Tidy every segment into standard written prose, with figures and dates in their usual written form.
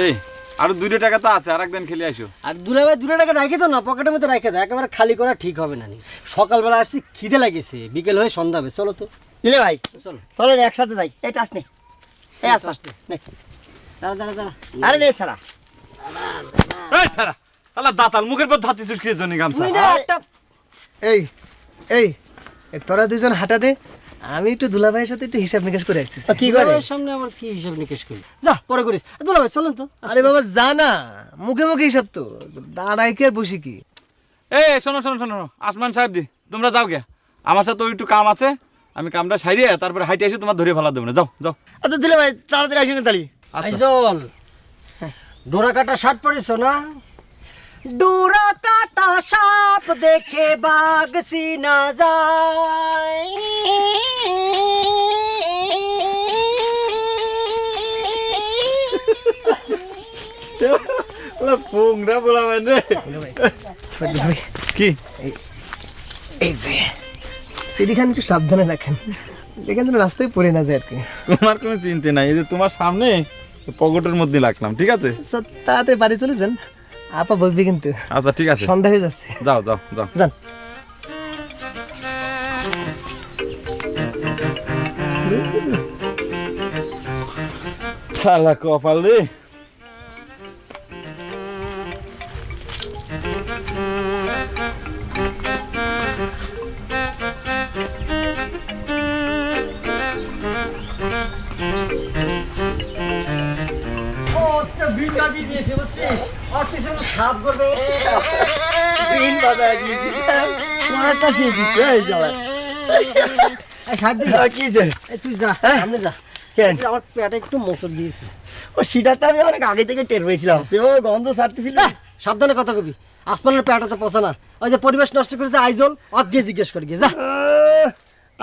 এই আর 2 টাকা তো আছে, আরেকদিন খেলে আসো। আর দুলাভাই 2 টাকা রাখে তো না, পকেটের মধ্যে রাখে দাও, একেবারে খালি করা ঠিক হবে না। সকালবেলা আসছি, খিদে লাগেছে, বিকেল হয়ে সন্ধ্যা হবে। চলো তো দিলে ভাই, চলো চলো একসাথে যাই। এই টাস নে, এই আস নে। দাঁড়া দাঁড়া দাঁড়া। আরে নে ছাড়া, এই ছাড়া আল্লাহ দাতাল মুখের পর ধাতি চুষকিয়ে জন্য গামছা। তুই না একটা এই এই তোরা দুজন হাঁটা দে, আমি একটু দুলাভাইয়ের সাথে একটু হিসাব নিকাশ করে আসছি। কি করে? দুলাভাইয়ের সামনে আমার কি হিসাব নিকেশ করি? যা পরে করিস। দুলাভাই চলেন তো। আরে বাবা যা না, মুখে মুখে হিসাব তো, দাঁড়াই কি আর বসি কি? এই শোনো শোনো শোনো, আসমান সাহেব জি তোমরা যাও গে, আমার সাথে একটু কাম আছে, আমি কামটা সারিয়ে তারপরে হাইটে এসে তোমার ধরে ফেলা দেবো না। যাও যাও। আচ্ছা দিলে ভাই তাড়াতাড়ি আসুন তালি। আইজল, ডোরা কাটা শার্ট পরিস না? ডোরা কাটা সাপ দেখে বাঘ চিনা যায়। পোংরা বলাবেন রে কি? এই যে সিঁড়িখান একটু সাবধানে রাখেন, দেখেন যেন রাস্তায় পড়ে না যায় আর কি। তোমার কোনো চিন্তা নাই, এই যে তোমার সামনে পকেটের মধ্যে রাখলাম, ঠিক আছে? তাড়াতাড়ি বাড়ি চলে যান, আপা বলবি কিন্তু। আচ্ছা ঠিক আছে, সন্ধ্যা হয়ে যাচ্ছে, যাও যাও যাও যান। শালা কপাল রে। সাপ করবে দিন বাজায় দিয়েছি, তোমার কাছে দিতে এই যাওয়ার। কি যে তুই যা সামনে যা। কেন? আমার পেটে একটু মোচড় দিয়েছে। ও সেটা তো আমি অনেক আগে থেকে টের পেয়েছিলাম, তুমি গন্ধ ছাড়তেছিল। সাবধানে কথা কবি, আসমানের পেটে তো পচে না। ওই যে পরিবেশ নষ্ট করেছে আইজল, অজ্ঞে জিজ্ঞেস করি গিয়ে যা।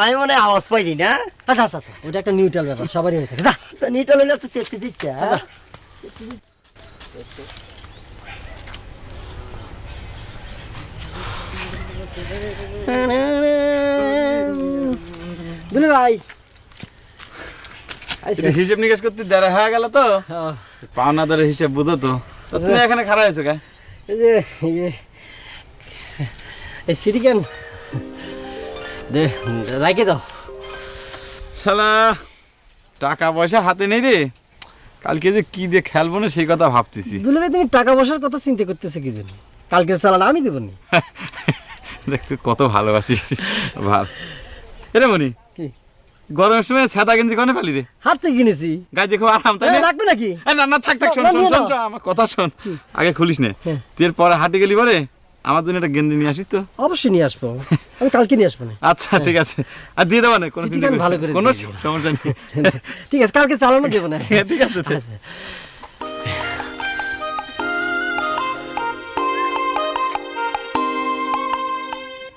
আমি মনে হয় আওয়াজ পাইনি না। আচ্ছা আচ্ছা আচ্ছা, ওটা একটা নিউট্রাল ব্যাপার, সবারই হয়ে থাকে। যা তো নিটল হলে তো চেষ্টা দিচ্ছে। যা। দুলে ভাই এটা হিসেব নিকাশ করতে দেরি হয়ে গেল তো, পাওনাদারের হিসেব বুঝো তো। তো তুমি এখানে খাড়া হয়েছো কে? এই যে এই সিটি কেন দে রাখে দাও। শালা টাকা পয়সা হাতে নেই রে, কালকে যে কি দিয়ে খেলবো না সেই কথা ভাবতেছি। দুলে ভাই তুমি টাকা পয়সার কথা চিন্তা করতেছো কি জন্য? কালকের চালান আমি দেবো নি। দেখতে কত ভালোবাসিস ভাল। এরে মনি, কি গরমের সময় ছাতা গেঞ্জি কনে ফেলি রে? হাত থেকে কিনেছি। গায়ে দেখো আরাম, তাই না? রাখবে নাকি? না না থাক থাক, শোন না, শোন নিয়ে শোন নাও। শোন, আমার কথা শোন, আগে খুলিস নে। হ্যাঁ। তুই এর পরে হাঁটে গেলি পরে আমার জন্য একটা গেঞ্জি নিয়ে আসিস তো। অবশ্যই নিয়ে আসবো, আমি কালকে নিয়ে আসবো না। আচ্ছা ঠিক আছে, আর দিয়ে দেবো না, কোনো সিটি চিন্তা গান ভালো করিস করে না, কোনো দিয়ে দেবো। সমস্যা নেই। ঠিক আছে, কালকে চালানো দেবো না। ঠিক আছে। আচ্ছা।